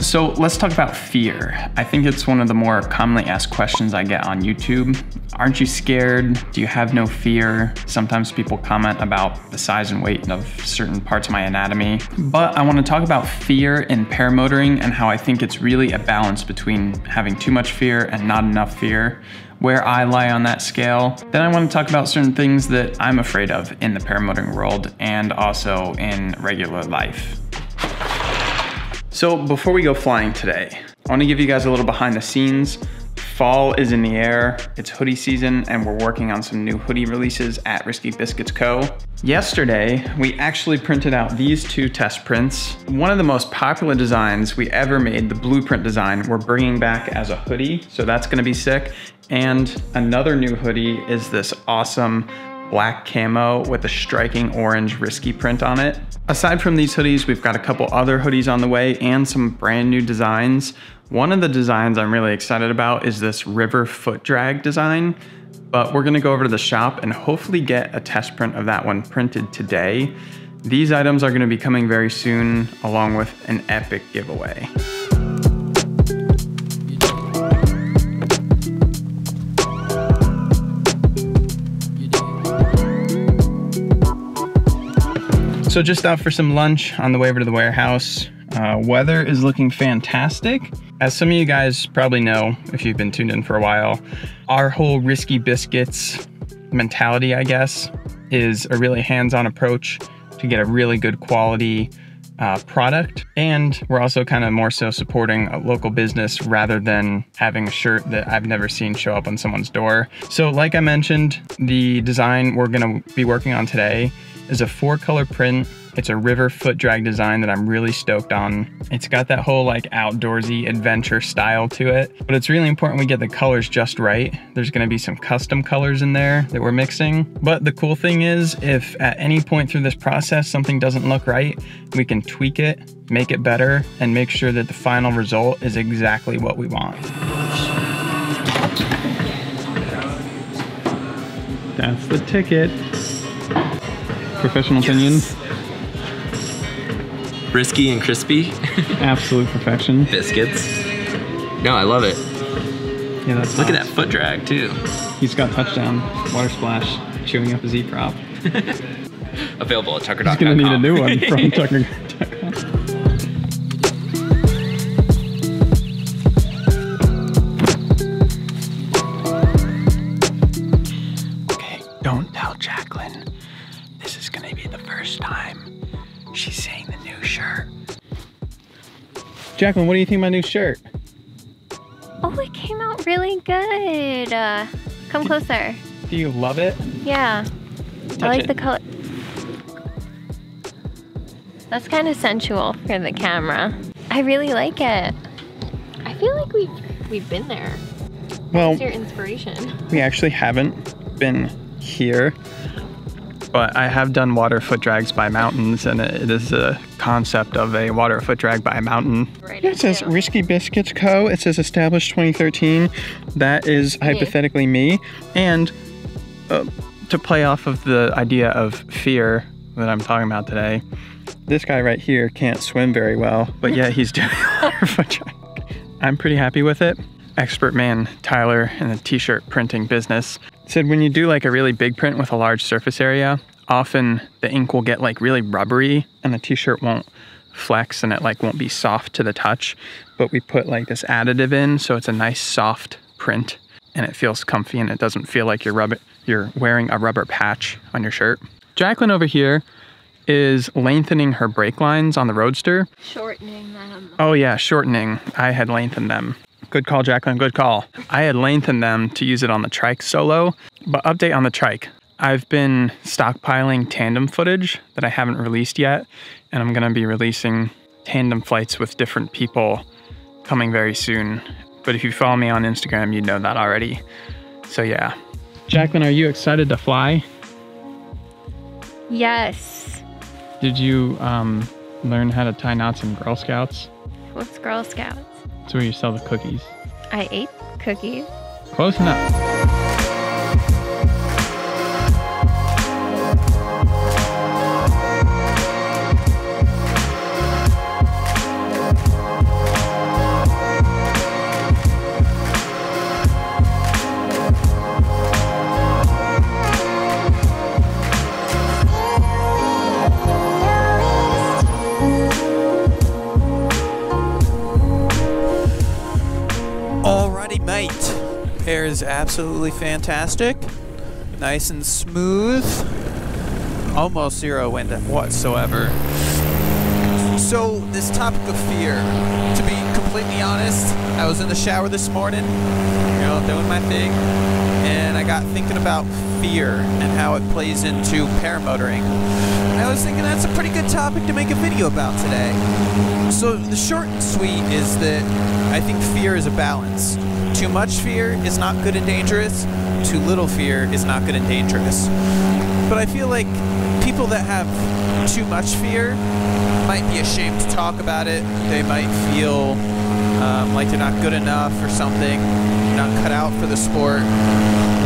So let's talk about fear. I think it's one of the more commonly asked questions I get on YouTube. Aren't you scared? Do you have no fear? Sometimes people comment about the size and weight of certain parts of my anatomy. But I want to talk about fear in paramotoring and how I think it's really a balance between having too much fear and not enough fear, where I lie on that scale. Then I want to talk about certain things that I'm afraid of in the paramotoring world and also in regular life. So before we go flying today, I want to give you guys a little behind the scenes. Fall is in the air, it's hoodie season, and we're working on some new hoodie releases at Risky Biscuits Co. Yesterday, we actually printed out these two test prints. One of the most popular designs we ever made, the blueprint design, we're bringing back as a hoodie, so that's gonna be sick. And another new hoodie is this awesome black camo with a striking orange Risky print on it. Aside from these hoodies, we've got a couple other hoodies on the way and some brand new designs. One of the designs I'm really excited about is this river foot drag design, but we're gonna go over to the shop and hopefully get a test print of that one printed today. These items are gonna be coming very soon, along with an epic giveaway. So just out for some lunch on the way over to the warehouse. Weather is looking fantastic. As some of you guys probably know, if you've been tuned in for a while, our whole Risky Biscuits mentality, I guess, is a really hands-on approach to get a really good quality product. And we're also kind of more so supporting a local business rather than having a shirt that I've never seen show up on someone's door. So like I mentioned, the design we're gonna be working on today is a 4-color print. It's a river foot drag design that I'm really stoked on. It's got that whole like outdoorsy adventure style to it, but it's really important we get the colors just right. There's gonna be some custom colors in there that we're mixing. But the cool thing is, if at any point through this process something doesn't look right, we can tweak it, make it better, and make sure that the final result is exactly what we want. That's the ticket. Professional opinion. Risky and crispy. Absolute perfection. Biscuits. No, I love it. Yeah, that's Look at that foot drag too. He's got touchdown, water splash, chewing up his E-prop. Available at tucker.com. He's gonna need a new one from tucker.com. Okay, don't tell Jacqueline. This is gonna be the first time she's seeing the new shirt. Jacqueline, what do you think of my new shirt? Oh, it came out really good. Come closer. Do you love it? Yeah. I like the color. That's kind of sensual for the camera. I really like it. I feel like we've been there. Well, what's your inspiration? We actually haven't been here, but I have done water foot drags by mountains, and it is a concept of a water foot drag by a mountain. Right. It says Risky Biscuits Co. It says established 2013. That is hypothetically me. And to play off of the idea of fear that I'm talking about today, this guy right here can't swim very well, but yet he's doing a water foot drag. I'm pretty happy with it. Expert man Tyler in the t-shirt printing business said when you do like a really big print with a large surface area, often the ink will get like really rubbery and the t-shirt won't flex and it like won't be soft to the touch. But we put like this additive in, so it's a nice soft print and it feels comfy and it doesn't feel like you're wearing a rubber patch on your shirt. Jacqueline over here is lengthening her brake lines on the Roadster. Shortening them. Oh yeah, shortening. I had lengthened them. Good call, Jacqueline, good call. I had lengthened them to use it on the trike solo, but update on the trike. I've been stockpiling tandem footage that I haven't released yet, and I'm gonna be releasing tandem flights with different people coming very soon. But if you follow me on Instagram, you know that already. So yeah. Jacqueline, are you excited to fly? Yes. Did you learn how to tie knots in Girl Scouts? What's Girl Scouts? It's where you sell the cookies. I ate cookies. Close enough. Alrighty, mate. Air is absolutely fantastic. Nice and smooth. Almost zero wind whatsoever. So, this topic of fear, to be completely honest, I was in the shower this morning, doing my thing, and I got thinking about fear and how it plays into paramotoring. And I was thinking that's a pretty good topic to make a video about today. So the short and sweet is that I think fear is a balance. Too much fear is not good and dangerous. Too little fear is not good and dangerous. But I feel like people that have too much fear might be ashamed to talk about it. They might feel like they're not good enough or something, not cut out for the sport.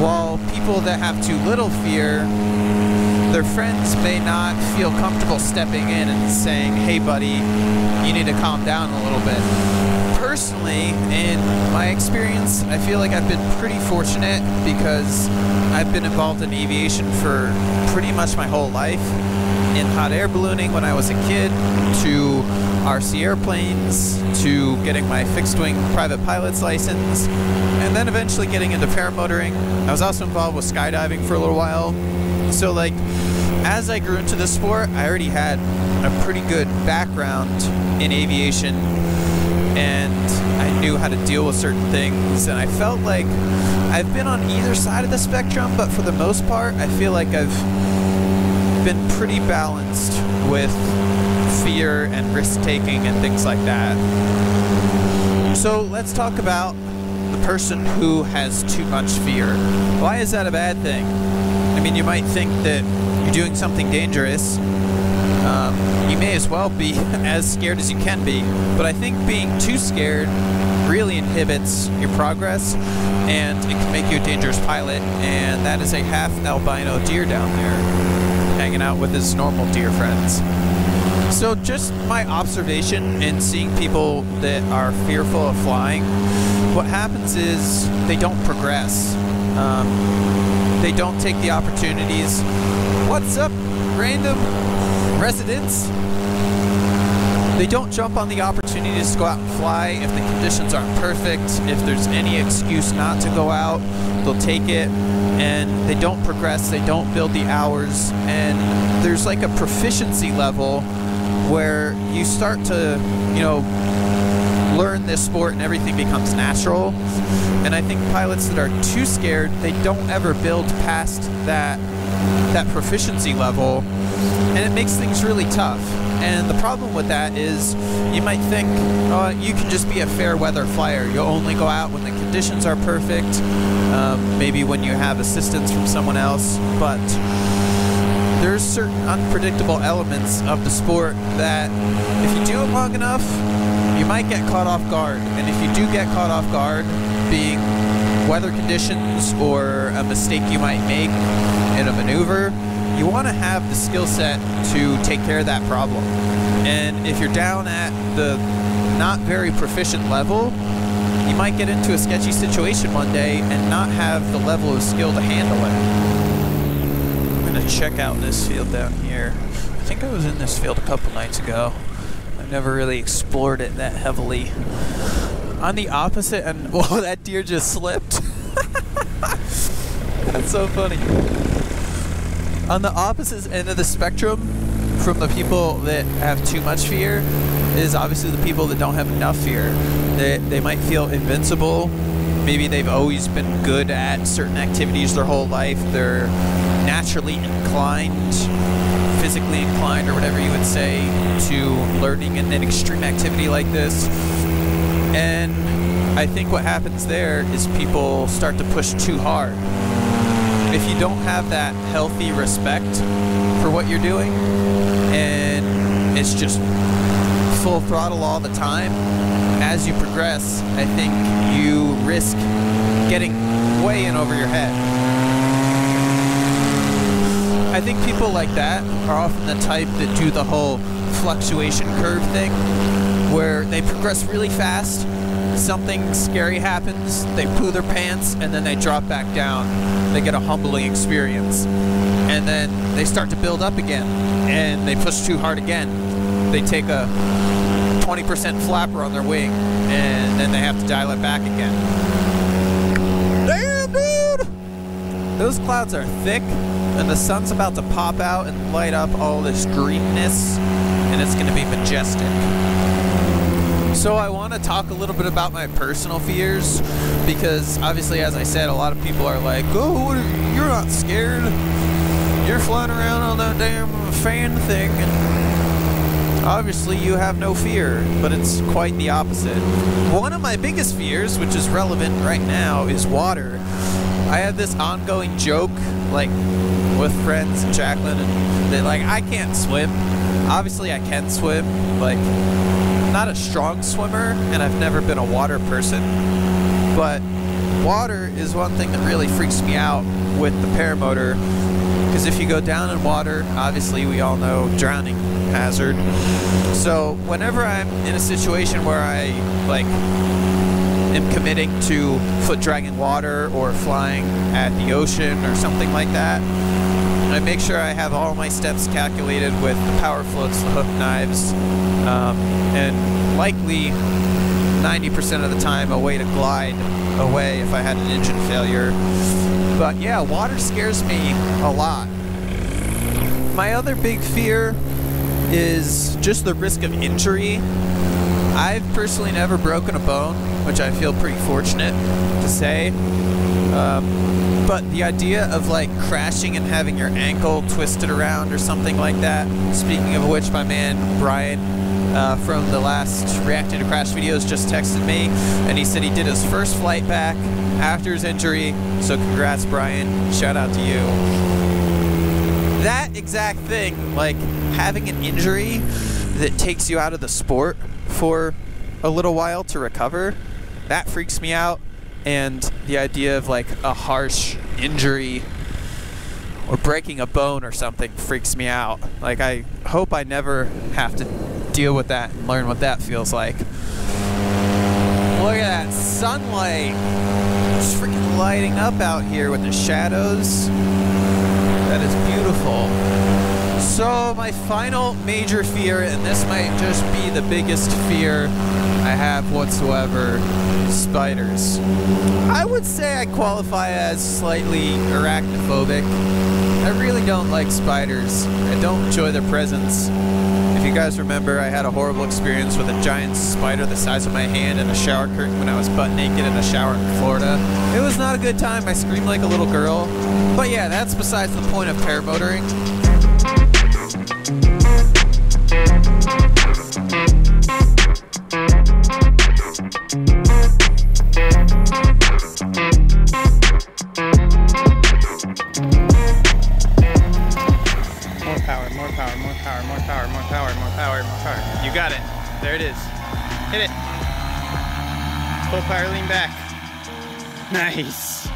While people that have too little fear, their friends may not feel comfortable stepping in and saying, hey buddy, you need to calm down a little bit. Personally, in my experience, I feel like I've been pretty fortunate because I've been involved in aviation for pretty much my whole life. In hot air ballooning when I was a kid, to RC airplanes, to getting my fixed wing private pilot's license, and then eventually getting into paramotoring. I was also involved with skydiving for a little while. So like, as I grew into the sport, I already had a pretty good background in aviation, and I knew how to deal with certain things, and I felt like I've been on either side of the spectrum, but for the most part, I feel like I've been pretty balanced with fear and risk-taking and things like that. So let's talk about the person who has too much fear. Why is that a bad thing? I mean, you might think that you're doing something dangerous. You may as well be as scared as you can be, but I think being too scared really inhibits your progress, and it can make you a dangerous pilot, and that is a half albino deer down there hanging out with his normal deer friends. So just my observation in seeing people that are fearful of flying, what happens is they don't progress. They don't take the opportunities. What's up, random residents? They don't jump on the opportunities to go out and fly if the conditions aren't perfect. If there's any excuse not to go out, they'll take it. And they don't progress, they don't build the hours, and there's like a proficiency level where you start to, learn this sport and everything becomes natural. And I think pilots that are too scared, they don't ever build past that proficiency level, and it makes things really tough. And the problem with that is you might think, oh, you can just be a fair weather flyer. You'll only go out when the conditions are perfect, maybe when you have assistance from someone else. But there's certain unpredictable elements of the sport that if you do it long enough, you might get caught off guard. And if you do get caught off guard, being weather conditions or a mistake you might make in a maneuver, you want to have the skill set to take care of that problem. And if you're down at the not very proficient level, you might get into a sketchy situation one day and not have the level of skill to handle it. I'm going to check out this field down here. I think I was in this field a couple nights ago. I've never really explored it that heavily. On the opposite end, whoa, that deer just slipped. That's so funny. On the opposite end of the spectrum from the people that have too much fear is obviously the people that don't have enough fear. They might feel invincible. Maybe they've always been good at certain activities their whole life. They're naturally inclined, physically inclined, or whatever you would say, to learning in an extreme activity like this. And I think what happens there is people start to push too hard. If you don't have that healthy respect for what you're doing, and it's just full throttle all the time, as you progress, I think you risk getting way in over your head. I think people like that are often the type that do the whole fluctuation curve thing, where they progress really fast, something scary happens, they poo their pants, and then they drop back down. They get a humbling experience. And then they start to build up again, and they push too hard again. They take a 20% flapper on their wing, and then then they have to dial it back again. Damn, dude! Those clouds are thick, and the sun's about to pop out and light up all this greenness, and it's gonna be majestic. So I want to talk a little bit about my personal fears, because obviously, as I said, a lot of people are like, oh, you're not scared. You're flying around on that damn fan thing, and obviously you have no fear, but it's quite the opposite. One of my biggest fears, which is relevant right now, is water. I have this ongoing joke, like, with friends and Jacqueline, and they're like, I can't swim. Obviously I can swim, like, not a strong swimmer, and I've never been a water person, but water is one thing that really freaks me out with the paramotor, because if you go down in water, obviously we all know drowning hazard. So whenever I'm in a situation where I am committing to foot dragging water or flying at the ocean or something like that, I make sure I have all my steps calculated with the power floats, the hook knives, and likely 90% of the time a way to glide away if I had an engine failure. But yeah, water scares me a lot. My other big fear is just the risk of injury. I've personally never broken a bone, which I feel pretty fortunate to say. But the idea of like crashing and having your ankle twisted around or something like that. Speaking of which, my man Brian from the last Reacting to Crash videos just texted me, and he said he did his first flight back after his injury. So congrats, Brian. Shout out to you. That exact thing, like having an injury that takes you out of the sport for a little while to recover, that freaks me out. And the idea of like a harsh injury or breaking a bone or something freaks me out. Like, I hope I never have to deal with that and learn what that feels like. Look at that sunlight. It's freaking lighting up out here with the shadows. That is beautiful. So my final major fear, and this might just be the biggest fear I have whatsoever, spiders. I would say I qualify as slightly arachnophobic. I really don't like spiders. I don't enjoy their presence. If you guys remember, I had a horrible experience with a giant spider the size of my hand in a shower curtain when I was butt naked in a shower in Florida. It was not a good time. I screamed like a little girl. But yeah, that's besides the point of paramotoring. You got it. There it is. Hit it. Full power, lean back. Nice.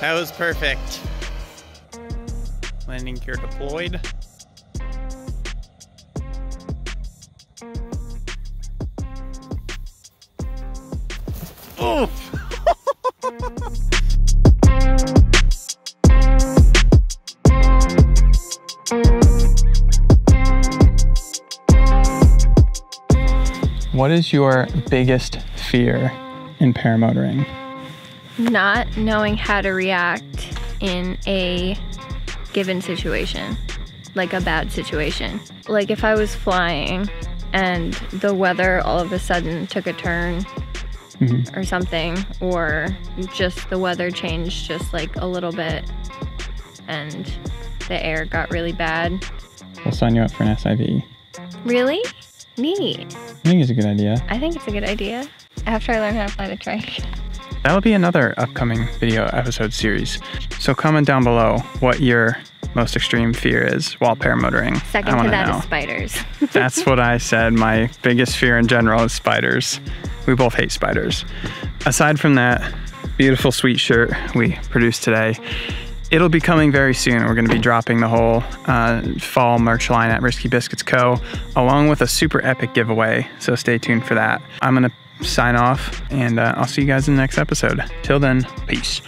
That was perfect. Landing gear deployed. Oh! What is your biggest fear in paramotoring? Not knowing how to react in a given situation, like a bad situation. Like if I was flying and the weather all of a sudden took a turn or something, or just the weather changed just like a little bit and the air got really bad. We'll sign you up for an SIV. Really? Neat. I think it's a good idea. I think it's a good idea. After I learn how to fly the trike. That'll be another upcoming video episode series. So comment down below what your most extreme fear is while paramotoring. Second to that is spiders. That's what I said. My biggest fear in general is spiders. We both hate spiders. Aside from that beautiful sweet shirt we produced today, it'll be coming very soon. We're going to be dropping the whole fall merch line at Risky Biscuits Co. along with a super epic giveaway. So stay tuned for that. I'm going to sign off, and I'll see you guys in the next episode. Till then, peace.